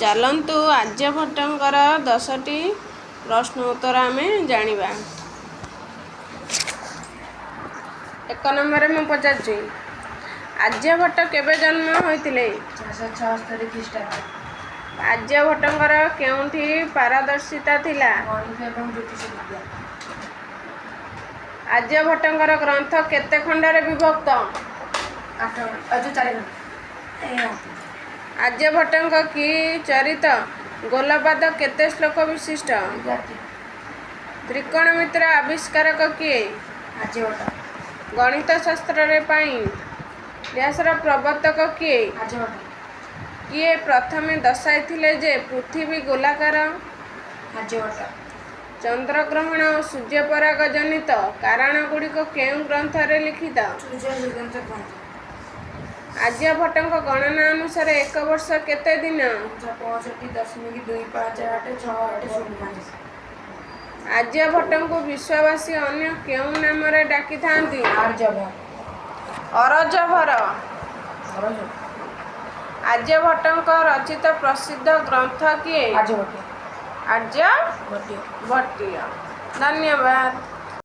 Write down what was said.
ଚାଲନ୍ତୁ ଆର୍ଯ୍ୟଭଟ୍ଟଙ୍କର 10ଟି ପ୍ରଶ୍ନ ଉତ୍ତର ଆମେ ଜାଣିବା। 1 ନମ୍ବରରେ ମୁଁ ପଚାରୁଛି, ଆର୍ଯ୍ୟଭଟ୍ଟ କେବେ ଜନ୍ମ ହୋଇଥିଲେ? 476 ଖ୍ରୀଷ୍ଟାବ୍ଦ। ଆର୍ଯ୍ୟଭଟ୍ଟଙ୍କର କେଉଁଠି ପାରଦର୍ଶିତା ଥିଲା? ଗଣିତ ଏବଂ ଜ୍ୟୋତିଷ ବିଦ୍ୟା। ଆର୍ଯ୍ୟଭଟ୍ଟଙ୍କର ଗ୍ରନ୍ଥ କେତେ ଖଣ୍ଡରେ ବିଭକ୍ତ? 4 ଖଣ୍ଡ। ଆର୍ଯ୍ୟଭଟ୍ଟଙ୍କ କି ଚରିତ ଗୌଲପାଦ କେତେ ଶ୍ଲୋକ ବିଶିଷ୍ଟ? 11ଟି। ତ୍ରିକୋଣମିତିର ଆବିଷ୍କାରକ କିଏ? ଆର୍ଯ୍ୟଭଟ୍ଟ। ଗଣିତ ଶାସ୍ତ୍ରରେ ପାଇଁ ବ୍ୟାସର ପ୍ରବର୍ତ୍ତକ କିଏ? ଆର୍ଯ୍ୟଭଟ୍ଟ। କିଏ ପ୍ରଥମେ ଦର୍ଶାଇଥିଲେ ଯେ ପୃଥିବୀ ଗୋଲାକାର? ଆର୍ଯ୍ୟଭଟ୍ଟ। ଚନ୍ଦ୍ରଗ୍ରହଣ ଓ ସୂର୍ଯ୍ୟପରାଗ ଜନିତ କାରଣଗୁଡ଼ିକ କେଉଁ ଗ୍ରନ୍ଥରେ ଲିଖିତ? ସୂର୍ଯ୍ୟ ଯୁଗାନ୍ତ ଗ୍ରନ୍ଥ। ଆର୍ଯ୍ୟଭଟ୍ଟଙ୍କ ଗଣନା ଅନୁସାରେ ଏକ ବର୍ଷ କେତେ ଦିନ? 365.2586805। ଆର୍ଯ୍ୟଭଟ୍ଟଙ୍କୁ ବିଶ୍ୱବାସୀ ଅନ୍ୟ କେଉଁ ନାମରେ ଡାକିଥାନ୍ତି? ଅରଜଭର। ଆର୍ଯ୍ୟଭଟ୍ଟଙ୍କ ରଚିତ ପ୍ରସିଦ୍ଧ ଗ୍ରନ୍ଥ କିଏ? ଆର୍ଯ୍ୟଭଟ୍ଟ। ଆର୍ଯ୍ୟଭଟ୍ଟୀୟ। ଧନ୍ୟବାଦ।